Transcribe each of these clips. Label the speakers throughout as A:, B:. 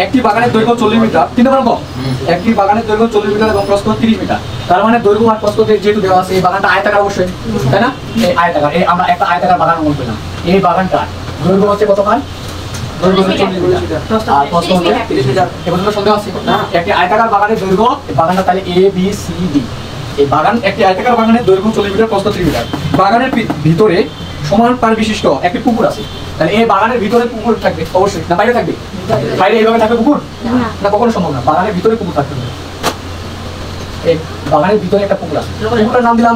A: একটি বাগানের দৈর্ঘ্য 40 মিটার, 3 নম্বর অঙ্ক। একটি বাগানের দৈর্ঘ্য 40 মিটার এবং প্রস্থ 30 মিটার। তার মানে দৈর্ঘ্য আর প্রস্থ যেহেতু দেওয়া আছে, এই বাগানটা আয়তাকার অবশ্যই, তাই না? এই আয়তাকার, এই আমরা একটা আয়তাকার বাগান অঙ্কন করলাম। এই বাগানটা দৈর্ঘ্য হচ্ছে কতখান? দৈর্ঘ্য হচ্ছে 40 মিটার আর প্রস্থ হচ্ছে 30 মিটার। এই পর্যন্ত সন্দেহ আছে না? একটি আয়তাকার বাগানের দৈর্ঘ্য, বাগানটা তাহলে A B C D। এই বাগান, একটি আয়তাকার বাগানের দৈর্ঘ্য 40 মিটার, প্রস্থ 30 মিটার। বাগানের ভিতরে সমান পার বিশিষ্ট একটি পুকুর আছে। তাহলে এই বাগানের ভিতরে পুকুর থাকবে অবশ্যই, না বাইরে থাকবে? বাইরে এইভাবে থাকবে পুকুর? না, কখনো সম্ভব না। বাগানের ভিতরে পুকুর থাকতে হবে। এই বাগানের ভিতরে একটা পুকুর আছে, পুকুরটার নাম দিলাম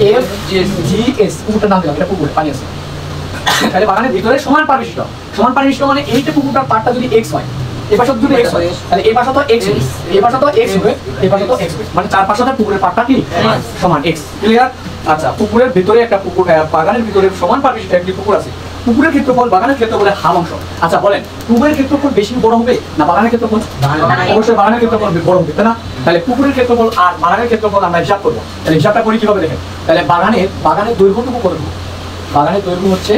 A: EFGS। পুকুরটার নাম দিলাম, এটা পুকুর, পানি আছে। তাহলে বাগানের ভিতরে সমান পার বিশিষ্ট, সমান পার বিশিষ্ট মানে এইটা পুকুরটার পাড়টা যদি x হয়, এই পাশে যদি x হয়, তাহলে এই পাশে তো x হবে, এই পাশে তো x হবে, এই পাশে তো x হবে, মানে চার পাশে পুকুরের পাড়টা কি সমান x। ক্লিয়ার? আচ্ছা, পুকুরের ভিতরে একটা পুকুর, বাগানের ভিতরে সমান পার বিশিষ্ট একটি পুকুর আছে। পুকুরের ক্ষেত্রফল বাগানের ক্ষেত্রফলের হাফ অংশ। আচ্ছা বলেন, পুকুরের ক্ষেত্রফল বেশি বড় হবে না বাগানের ক্ষেত্রফল? অবশ্যই বাগানের ক্ষেত্রফল বড় হবে, তাই না? তাহলে পুকুরের ক্ষেত্রফল আর বাগানের ক্ষেত্রফল আমরা হিসাব করবো। তাহলে হিসাবটা করি কিভাবে দেখেন? তাহলে বাগানের দৈর্ঘ্যটুকু কত? বাগানের দৈর্ঘ্য হচ্ছে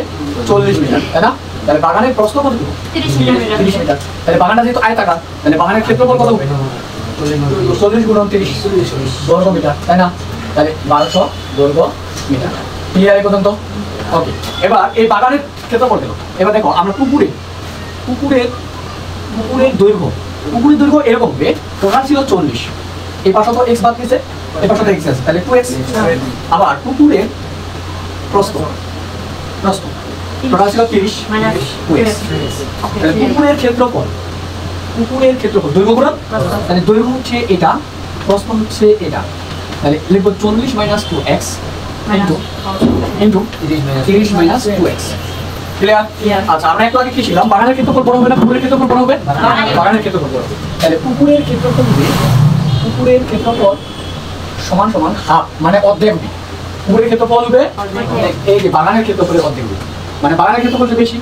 A: 40 মিটার, তাই না? তাহলে বাগানের প্রস্থ কতটুকু? 30 মিটার। তাহলে বাগানটা যেহেতু আয়তাকার, তাহলে বাগানের ক্ষেত্রফল কত হবে? 40 গুণন 30 বর্গ মিটার, তাই না? তাহলে 1200 বর্গ মিটার। ক্লিয়ার এই পর্যন্ত? ওকে, এবার এই বাগানের ক্ষেত্রফল দেখো। এবার দেখো আমরা পুকুরের দৈর্ঘ্য এরকম হবে। টোটাল ছিল 40, এই পাশে তো x বাদ দিয়েছে, এই পাশে তো x আছে, তাহলে 2x। আবার পুকুরের প্রস্থ টোটাল ছিল 30, 2x। তাহলে পুকুরের ক্ষেত্রফল দৈর্ঘ্য গুণন, তাহলে দৈর্ঘ্য হচ্ছে এটা, প্রস্থ হচ্ছে এটা। তাহলে লিখবো 40 - 2x ইনটু 30 - 2x। ক্লিয়ার? আচ্ছা, আমরা একটু আগে কি শিখলাম? বাগানের ক্ষেত্রফল বড় হবে না পুকুরের ক্ষেত্রফল বড় হবে? বাগানের ক্ষেত্রফল বড় হবে। তাহলে পুকুরের ক্ষেত্রফল সমান সমান হাফ, মানে অর্ধেক হবে। পুকুরের ক্ষেত্রফল হবে এই যে বাগানের ক্ষেত্রফলের অর্ধেক হবে, মানে বাগানের ক্ষেত্রফল বেশি।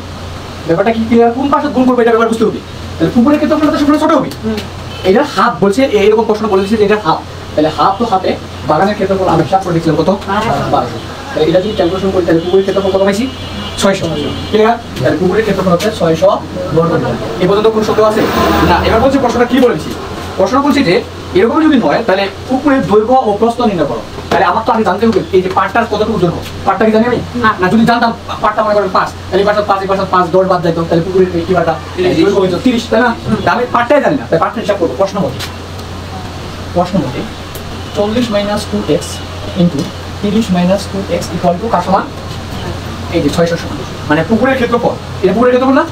A: ব্যাপারটা কি ক্লিয়ার? কোন পাশে গুণ করবে এটা ব্যাপার বুঝতে হবে। তাহলে পুকুরের ক্ষেত্রফল তো সবসময় ছোট হবে, এটা হাফ বলছে, এইরকম প্রশ্ন বলে দিচ্ছে যে এটা হাফ। তাহলে হাফ তো হাফে, বাগানের ক্ষেত্রফল আমরা হিসাব করে দিচ্ছিলাম কত? 1200। তাহলে এটা যদি ক্যালকুলেশন করি তাহলে পুকুরের ক্ষেত্রফল কত পাইছি? 600। ক্লিয়ার? তাহলে পুকুরের ক্ষেত্রফল হচ্ছে 600 বর্গ মিটার। এই পর্যন্ত কোন সন্দেহ আছে? না। এবার বলছে প্রশ্নটা কি বলেছি? প্রশ্ন বলছি যে এরকম যদি হয় তাহলে পুকুরের দৈর্ঘ্য ও প্রস্থ নির্ণয় করো। তাহলে আমার তো আগে জানতে হবে এই যে পাটটার কতটুকু দৈর্ঘ্য, পাটটা কি জানি আমি? না, যদি জানতাম পাটটা মনে করেন 5, তাহলে এই পাশে 5, এই পাশে 5, 10 বাদ যাইতো, তাহলে পুকুরের কি পাটা দৈর্ঘ্য হইতো 30, তাই না? আমি পাটটাই জানি না, তাই পাটটা হিসাব করবো। প্রশ্ন মতে 40 - 2x into 30 - 2x equal to কার সমান? এই যে 600 সমান, মানে পুকুরের ক্ষেত্রফল। এটা পুকুরের ক্ষেত্রফল না?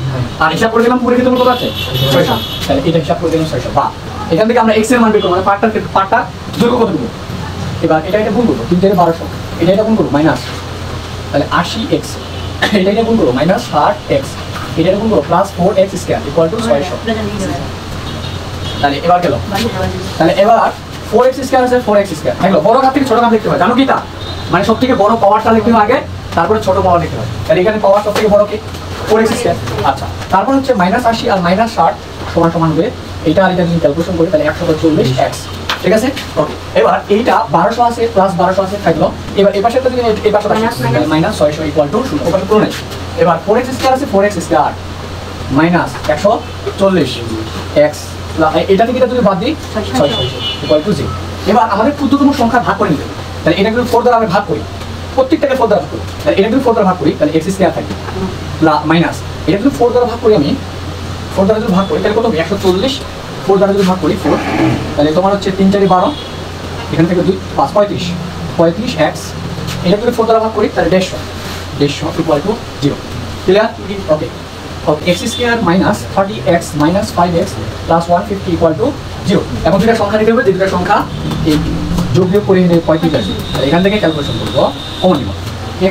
A: আর হিসাব করে দিলাম পুকুরের ক্ষেত্রফল কত আছে? 600। তাহলে এটা হিসাব করে দিলাম 600। বা এখান থেকে আমরা x এর মান বের করব, মানে পাটটার দৈর্ঘ্য কতটুকু। এবার এটা গুণ করবো, 3 থেকে 1200, এটা গুণ করবো মাইনাস, তাহলে 80x। এটা গুণ করবো মাইনাস 60x, এটা গুণ করবো plus 4x square equal to 600। তাহলে এবার গেল, তাহলে এবার 4x স্কয়ার আছে, 4x স্কয়ার থাকলো। বড় ঘাত থেকে ছোট ঘাত লিখতে হয়, জানো কি তা? মানে সব থেকে বড় পাওয়ারটা লিখতে হয় আগে, তারপরে ছোট পাওয়ার লিখতে হয়। তাহলে এখানে পাওয়ার সব থেকে বড় কি? 4x square. আচ্ছা, তারপর হচ্ছে -80 আর -60 সমান সমান হবে এটা, আর এটা যদি ক্যালকুলেশন করি তাহলে 140x। ঠিক আছে? ওকে, এবার এইটা 1200 আছে প্লাস 1200 আছে থাকলো। এবার এই পাশেটা যদি এই পাশে -600 ইকুয়াল টু 0, ওখানে পুরো নেই। এবার 4x স্কয়ার আছে, 4x স্কয়ার মাইনাস 140x, এটা থেকে এটা যদি বাদ দিই 600 ইকুয়াল টু 0। এবার আমাদের ক্ষুদ্রতম সংখ্যা ভাগ করে নিতে হবে। তাহলে এটা যদি 4 দ্বারা আমি ভাগ করি, প্রত্যেকটাকে 4 দ্বারা ভাগ করি, তাহলে এটা যদি 4 দ্বারা ভাগ করি তাহলে x স্কয়ার থাকবে মাইনাস, এটা যদি 4 দ্বারা ভাগ করি আমি, 4 দ্বারা যদি ভাগ করি তাহলে কত হবে? 140। 4 দ্বারা যদি ভাগ করি 4, তাহলে তোমার হচ্ছে 3 4 12, এখান থেকে 2 5 35x। এটা যদি 4 দ্বারা ভাগ করি তাহলে 150 equal to 0। Clear? Okay, x square minus 30x minus 5x plus 150 equal to 0। এখন দুটা সংখ্যা নিতে হবে, যে দুটা সংখ্যা এই যোগ বিয়োগ করে নিলে 35 আসবে। তাহলে এখান থেকে ক্যালকুলেশন করবো, কমন নিব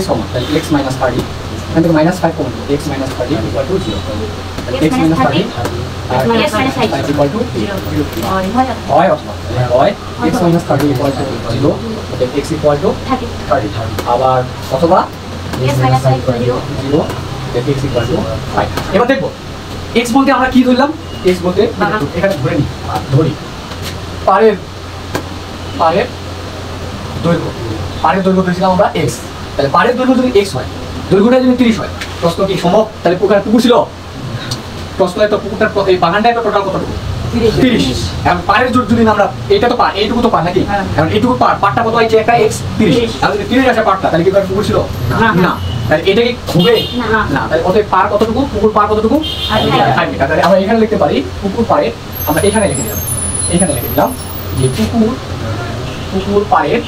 A: x কমন, তাহলে x - 30, এখান থেকে -5 কমন নিব, x - 30 ইকুয়াল টু 0। x - 30 আর x - ইকুয়াল টু 0 হয়, অথবা হয় x - 30 equal to 0, x equal to 30, আবার অথবা x - 0, x ইকুয়াল টু 5। এবার দেখবো x বলতে আমরা কি ধরলাম? x বলতে এখানে ধরে নিই, ধরি পারের দৈর্ঘ্য ধরেছিলাম আমরা x। তাহলে পারের দৈর্ঘ্য যদি x হয়, দৈর্ঘ্যটা যদি 30 হয়, প্রশ্ন কি সম্ভব? তাহলে পুকুর ছিল প্রশ্ন তো পুকুরটার এই বাগানটা তো টোটাল কতটুকু 30 এখন পারের যদি আমরা এটা তো পার এইটুকু তো পার নাকি এখন এইটুকু পারটা কত হয়েছে একটা x 30 তাহলে যদি 30 আসে পারটা তাহলে কি করে পুকুর ছিল না তাহলে এটা কি হবে না তাহলে কত পার কতটুকু পুকুর পার কতটুকু 5 মিটার তাহলে আমরা এখানে লিখতে পারি পুকুর পারে আমরা এখানে লিখে দিলাম যে পুকুর পারের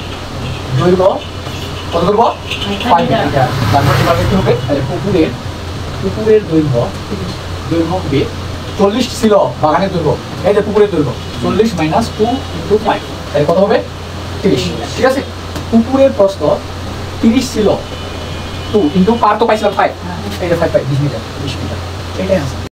A: দৈর্ঘ্য কত করব 5 মিটার তারপর এবার কি হবে তাহলে পুকুরের দৈর্ঘ্য হবে 40 ছিল বাগানের দৈর্ঘ্য এই যে পুকুরের দৈর্ঘ্য 40 মাইনাস 2 ইনটু 5 তাহলে কত হবে 30 ঠিক আছে পুকুরের প্রস্থ 30 ছিল 2 ইনটু পার তো পাইছিলাম 5 এই যে 5 20 মিটার এটাই আছে